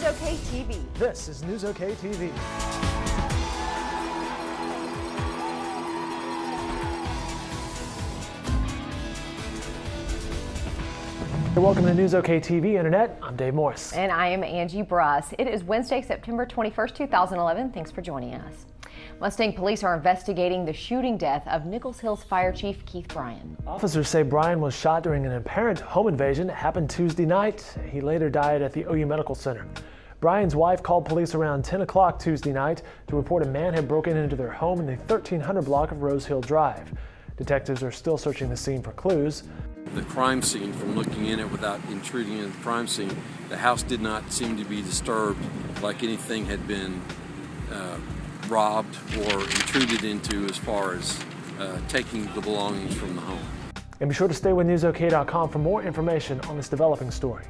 NewsOK TV. This is NewsOK TV. Welcome to NewsOK TV Internet. I'm Dave Morris. And I am Angie Bruss. It is Wednesday, September 21st, 2011. Thanks for joining us. Mustang police are investigating the shooting death of Nichols Hlls Fire Chief Keith Bryan. Officers say Bryan was shot during an apparent home invasion. It happened Tuesday night. He later died at the OU Medical Center. Bryan's wife called police around 10 o'clock Tuesday night to report a man had broken into their home in the 1300 block of Rose Hill Drive. Detectives are still searching the scene for clues. The crime scene, from looking in it without intruding into the crime scene, the house did not seem to be disturbed like anything had been robbed or intruded into as far as taking the belongings from the home. And be sure to stay with NewsOK.com for more information on this developing story.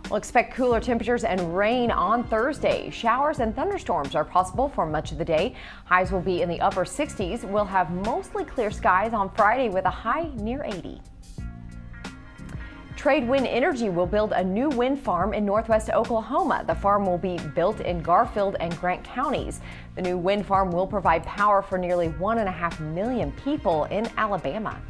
We'll expect cooler temperatures and rain on Thursday. Showers and thunderstorms are possible for much of the day. Highs will be in the upper 60s. We'll have mostly clear skies on Friday with a high near 80. Trade Wind Energy will build a new wind farm in northwest Oklahoma. The farm will be built in Garfield and Grant counties. The new wind farm will provide power for nearly 1.5 million people in Alabama.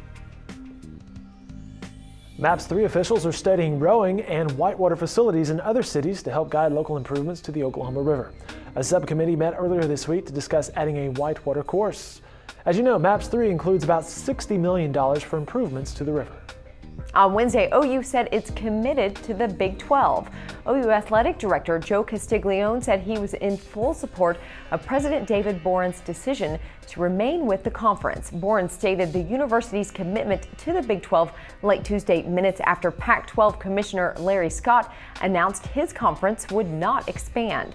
MAPS 3 officials are studying rowing and whitewater facilities in other cities to help guide local improvements to the Oklahoma River. A subcommittee met earlier this week to discuss adding a whitewater course. As you know, MAPS 3 includes about $60 million for improvements to the river. On Wednesday, OU said it's committed to the Big 12. OU Athletic Director Joe Castiglione said he was in full support of President David Boren's decision to remain with the conference. Boren stated the university's commitment to the Big 12 late Tuesday, minutes after Pac-12 Commissioner Larry Scott announced his conference would not expand.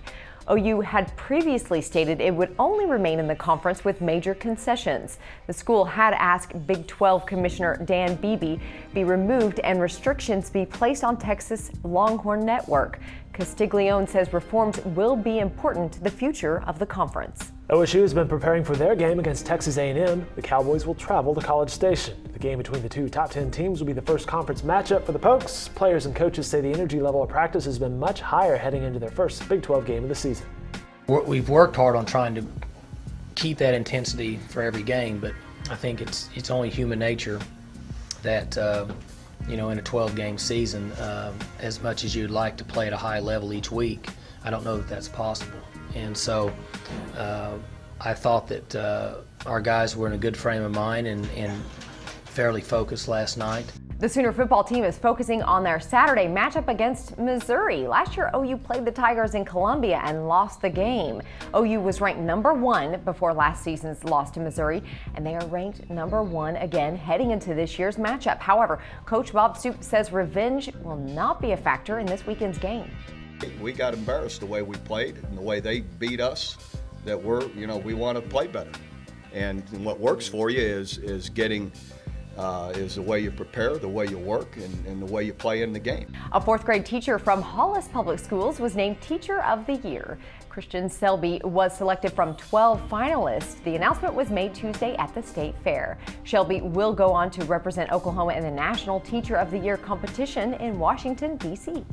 OU had previously stated it would only remain in the conference with major concessions. The school had asked Big 12 Commissioner Dan Beebe be removed and restrictions be placed on Texas Longhorn Network. Castiglione says reforms will be important to the future of the conference. OSU has been preparing for their game against Texas A&M. The Cowboys will travel to College Station. The game between the two top 10 teams will be the first conference matchup for the Pokes. Players and coaches say the energy level of practice has been much higher heading into their first Big 12 game of the season. We've worked hard on trying to keep that intensity for every game, but I think it's only human nature that in a 12-game season, as much as you'd like to play at a high level each week, I don't know that that's possible. And so I thought that our guys were in a good frame of mind and fairly focused last night. The Sooner football team is focusing on their Saturday matchup against Missouri. Last year, OU played the Tigers in Columbia and lost the game. OU was ranked number 1 before last season's loss to Missouri, and they are ranked number 1 again heading into this year's matchup. However, Coach Bob Stoops says revenge will not be a factor in this weekend's game. We got embarrassed the way we played and the way they beat us, that we want to play better. And what works for you is getting is the way you prepare, the way you work, and the way you play in the game. A 4th grade teacher from Hollis Public Schools was named Teacher of the Year. Christian Selby was selected from 12 finalists. The announcement was made Tuesday at the State Fair. Shelby will go on to represent Oklahoma in the National Teacher of the Year competition in Washington, D.C.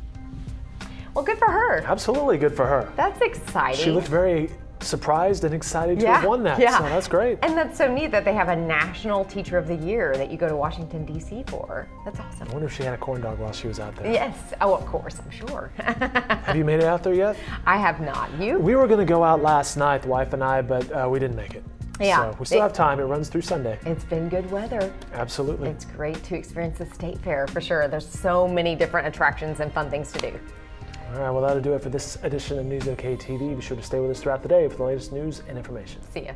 Well, good for her. Absolutely good for her. That's exciting. She looked very surprised and excited to have won that, so that's great. And that's so neat that they have a National Teacher of the Year that you go to Washington, D.C. for. That's awesome. I wonder if she had a corn dog while she was out there. Yes. Oh, of course, I'm sure. Have you made it out there yet? I have not. You? We were going to go out last night, the wife and I, but we didn't make it. Yeah. So we still have time. It runs through Sunday. It's been good weather. Absolutely. It's great to experience the State Fair for sure. There's so many different attractions and fun things to do. All right, well, that'll do it for this edition of NewsOK TV. Be sure to stay with us throughout the day for the latest news and information. See ya.